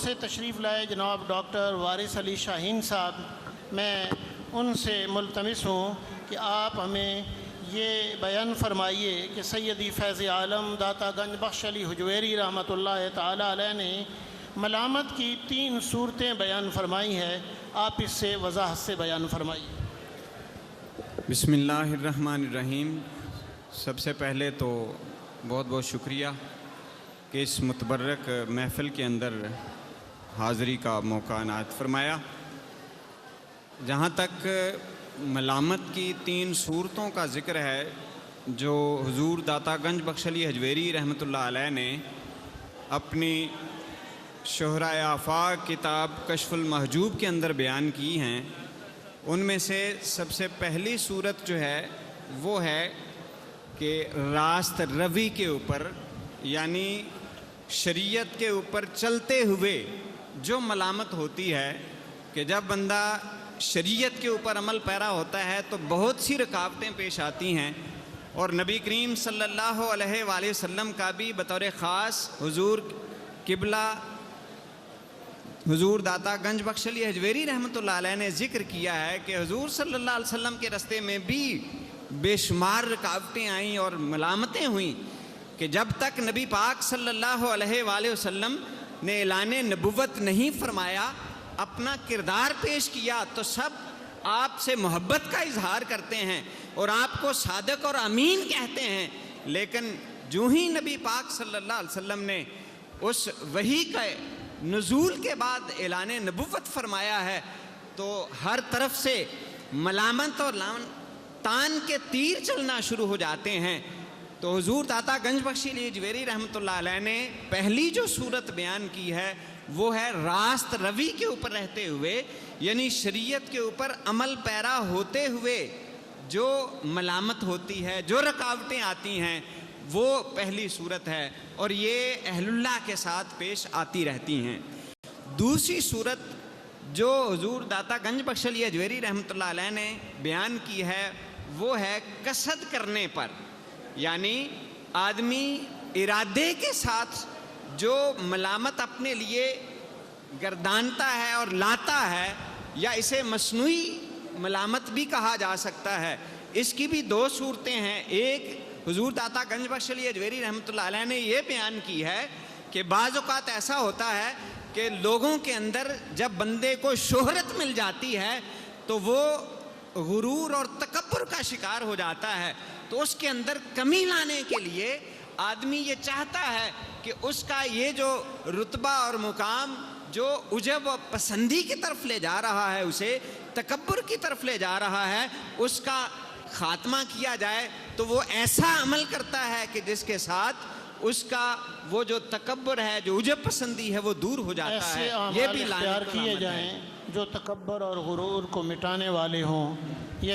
سے تشریف لائے جناب ڈاکٹر وارث علی شاہین صاحب، میں ان سے ملتمس ہوں کہ آپ ہمیں یہ بیان فرمائیے کہ سیدی فیض عالم داتا گنج بخش علی حجویری رحمۃ اللہ تعالی علیہ نے ملامت کی 3 صورتیں بیان فرمائی ہیں، آپ اس سے وضاحت سے بیان فرمائیے۔ بسم اللہ الرحمن الرحیم۔ سب سے پہلے تو بہت بہت شکریہ کہ اس متبرک محفل کے اندر حاضری کا موقع عنایت فرمایا۔ جہاں تک ملامت کی 3 صورتوں کا ذکر ہے جو حضور داتا گنج بخش علی حجویری رحمۃ اللہ علیہ نے اپنی شہرائے آفاق کتاب کشف المحجوب کے اندر بیان کی ہیں، ان میں سے سب سے پہلی صورت جو ہے وہ ہے کہ راست روی کے اوپر، یعنی شریعت کے اوپر چلتے ہوئے جو ملامت ہوتی ہے کہ جب بندہ شریعت کے اوپر عمل پیرا ہوتا ہے تو بہت سی رکاوٹیں پیش آتی ہیں، اور نبی کریم صلی اللہ علیہ وآلہ وسلم کا بھی بطور خاص حضور قبلہ حضور داتا گنج بخش علی حجویری رحمۃ اللہ علیہ نے ذکر کیا ہے کہ حضور صلی اللہ علیہ وسلم کے راستے میں بھی بے شمار رکاوٹیں آئیں اور ملامتیں ہوئیں کہ جب تک نبی پاک صلی اللہ علیہ وآلہ وسلم نے اعلان نبوت نہیں فرمایا، اپنا کردار پیش کیا، تو سب آپ سے محبت کا اظہار کرتے ہیں اور آپ کو صادق اور امین کہتے ہیں، لیکن جو ہی نبی پاک صلی اللہ علیہ وسلم نے اس وحی کا نزول کے بعد اعلان نبوت فرمایا ہے تو ہر طرف سے ملامت اور تان کے تیر چلنا شروع ہو جاتے ہیں۔ تو حضور داتا گنج بخش علی حجویری رحمۃ اللہ علیہ نے پہلی جو صورت بیان کی ہے وہ ہے راست روی کے اوپر رہتے ہوئے، یعنی شریعت کے اوپر عمل پیرا ہوتے ہوئے جو ملامت ہوتی ہے، جو رکاوٹیں آتی ہیں، وہ پہلی صورت ہے، اور یہ اہل اللہ کے ساتھ پیش آتی رہتی ہیں۔ دوسری صورت جو حضور داتا گنج بخش علی حجویری رحمۃ اللہ علیہ نے بیان کی ہے وہ ہے قصد کرنے پر، یعنی آدمی ارادے کے ساتھ جو ملامت اپنے لیے گردانتا ہے اور لاتا ہے، یا اسے مصنوعی ملامت بھی کہا جا سکتا ہے، اس کی بھی 2 صورتیں ہیں۔ ایک حضور داتا گنج بخش علی حجویری رحمۃ اللہ علیہ نے یہ بیان کی ہے کہ بعض اوقات ایسا ہوتا ہے کہ لوگوں کے اندر جب بندے کو شہرت مل جاتی ہے تو وہ غرور اور تکبر کا شکار ہو جاتا ہے، تو اس کے اندر کمی لانے کے لیے آدمی یہ چاہتا ہے کہ اس کا یہ جو رتبہ اور مقام جو عجب و پسندی کی طرف لے جا رہا ہے، اسے تکبر کی طرف لے جا رہا ہے، اس کا خاتمہ کیا جائے، تو وہ ایسا عمل کرتا ہے کہ جس کے ساتھ اس کا وہ جو تکبر ہے، جو عجب پسندی ہے، وہ دور ہو جاتا ہے۔ یہ بھی اختیار کیے جائیں جو تکبر اور غرور کو مٹانے والے ہوں۔ یہ